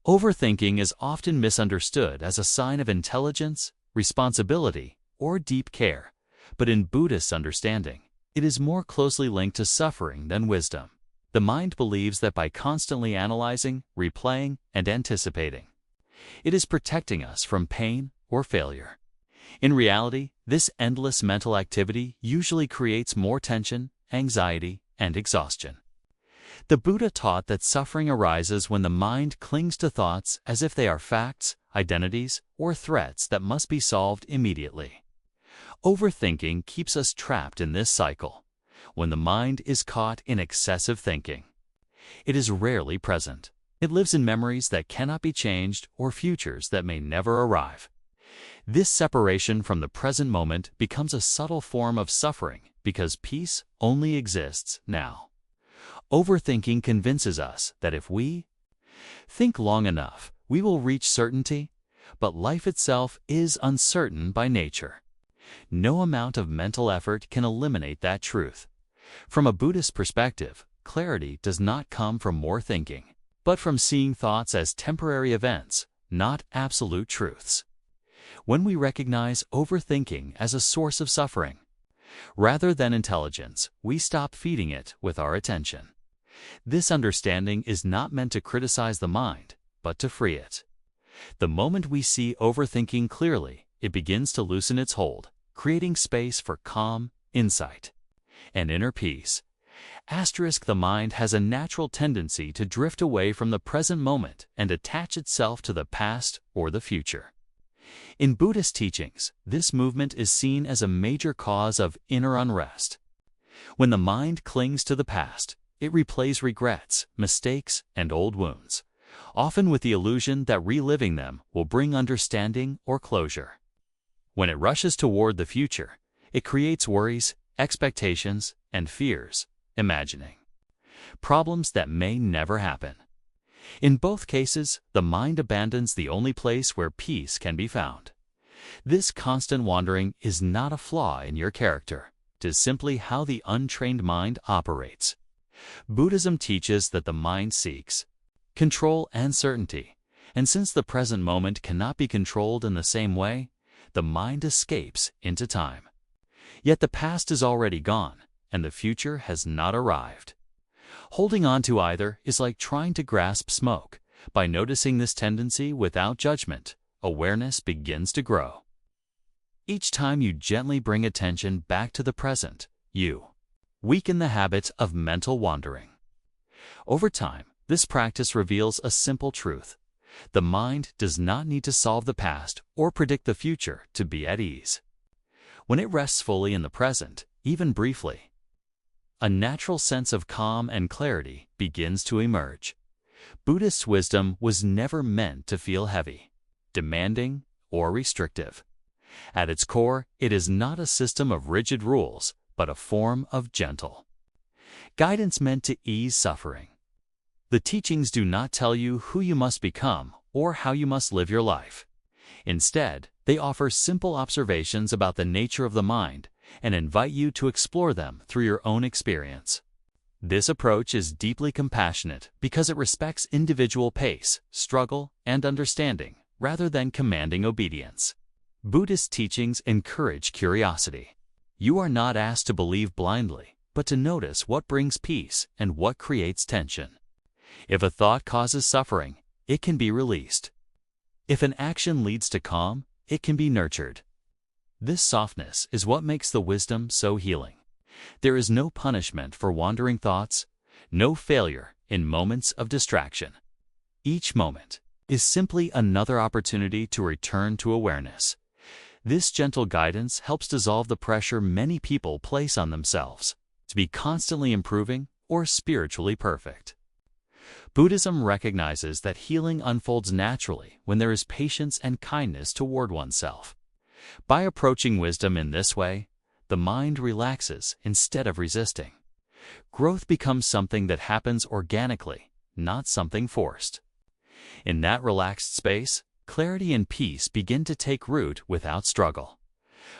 Overthinking is often misunderstood as a sign of intelligence, responsibility, or deep care, but in Buddhist understanding, it is more closely linked to suffering than wisdom. The mind believes that by constantly analyzing, replaying, and anticipating, it is protecting us from pain or failure. In reality, this endless mental activity usually creates more tension, anxiety, and exhaustion. The Buddha taught that suffering arises when the mind clings to thoughts as if they are facts, identities, or threats that must be solved immediately. Overthinking keeps us trapped in this cycle. When the mind is caught in excessive thinking, it is rarely present. It lives in memories that cannot be changed or futures that may never arrive. This separation from the present moment becomes a subtle form of suffering because peace only exists now. Overthinking convinces us that if we think long enough, we will reach certainty, but life itself is uncertain by nature. No amount of mental effort can eliminate that truth. From a Buddhist perspective, clarity does not come from more thinking, but from seeing thoughts as temporary events, not absolute truths. When we recognize overthinking as a source of suffering, rather than intelligence, we stop feeding it with our attention. This understanding is not meant to criticize the mind, but to free it. The moment we see overthinking clearly, it begins to loosen its hold, creating space for calm, insight, and inner peace. The mind has a natural tendency to drift away from the present moment and attach itself to the past or the future. In Buddhist teachings, this movement is seen as a major cause of inner unrest. When the mind clings to the past, it replays regrets, mistakes, and old wounds, often with the illusion that reliving them will bring understanding or closure. When it rushes toward the future, it creates worries, expectations, and fears, imagining problems that may never happen. In both cases, the mind abandons the only place where peace can be found. This constant wandering is not a flaw in your character. It is simply how the untrained mind operates. Buddhism teaches that the mind seeks control and certainty, and since the present moment cannot be controlled in the same way, the mind escapes into time. Yet the past is already gone, and the future has not arrived. Holding on to either is like trying to grasp smoke. By noticing this tendency without judgment, awareness begins to grow. Each time you gently bring attention back to the present, you weaken the habit of mental wandering. Over time, this practice reveals a simple truth. The mind does not need to solve the past or predict the future to be at ease. When it rests fully in the present, even briefly, a natural sense of calm and clarity begins to emerge. Buddhist wisdom was never meant to feel heavy, demanding, or restrictive. At its core, it is not a system of rigid rules, but a form of gentle guidance meant to ease suffering. The teachings do not tell you who you must become or how you must live your life. Instead, they offer simple observations about the nature of the mind and invite you to explore them through your own experience. This approach is deeply compassionate because it respects individual pace, struggle, and understanding rather than commanding obedience. Buddhist teachings encourage curiosity. You are not asked to believe blindly, but to notice what brings peace and what creates tension. If a thought causes suffering, it can be released. If an action leads to calm, it can be nurtured. This softness is what makes the wisdom so healing. There is no punishment for wandering thoughts, no failure in moments of distraction. Each moment is simply another opportunity to return to awareness. This gentle guidance helps dissolve the pressure many people place on themselves to be constantly improving or spiritually perfect. Buddhism recognizes that healing unfolds naturally when there is patience and kindness toward oneself. By approaching wisdom in this way, the mind relaxes instead of resisting. Growth becomes something that happens organically, not something forced. In that relaxed space, clarity and peace begin to take root without struggle.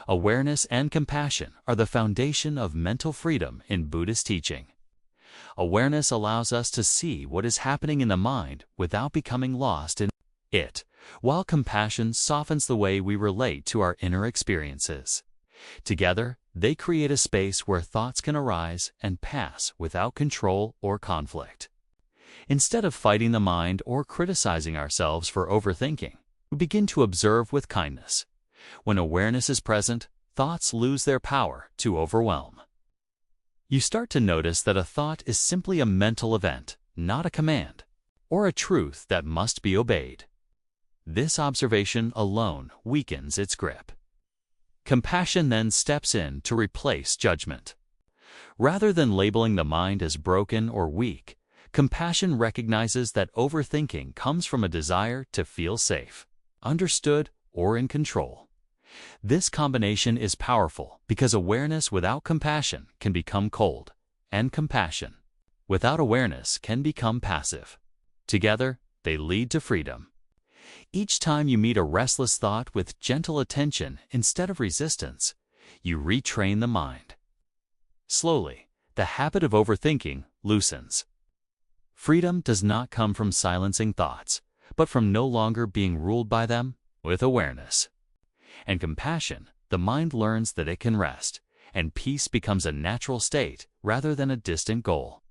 Awareness and compassion are the foundation of mental freedom in Buddhist teaching. Awareness allows us to see what is happening in the mind without becoming lost in it, while compassion softens the way we relate to our inner experiences. Together, they create a space where thoughts can arise and pass without control or conflict. Instead of fighting the mind or criticizing ourselves for overthinking, we begin to observe with kindness. When awareness is present, thoughts lose their power to overwhelm. You start to notice that a thought is simply a mental event, not a command, or a truth that must be obeyed. This observation alone weakens its grip. Compassion then steps in to replace judgment. Rather than labeling the mind as broken or weak, compassion recognizes that overthinking comes from a desire to feel safe, understood, or in control. This combination is powerful because awareness without compassion can become cold, and compassion without awareness can become passive. Together, they lead to freedom. Each time you meet a restless thought with gentle attention instead of resistance, you retrain the mind. Slowly, the habit of overthinking loosens. Freedom does not come from silencing thoughts, but from no longer being ruled by them with awareness. And compassion, the mind learns that it can rest, and peace becomes a natural state rather than a distant goal.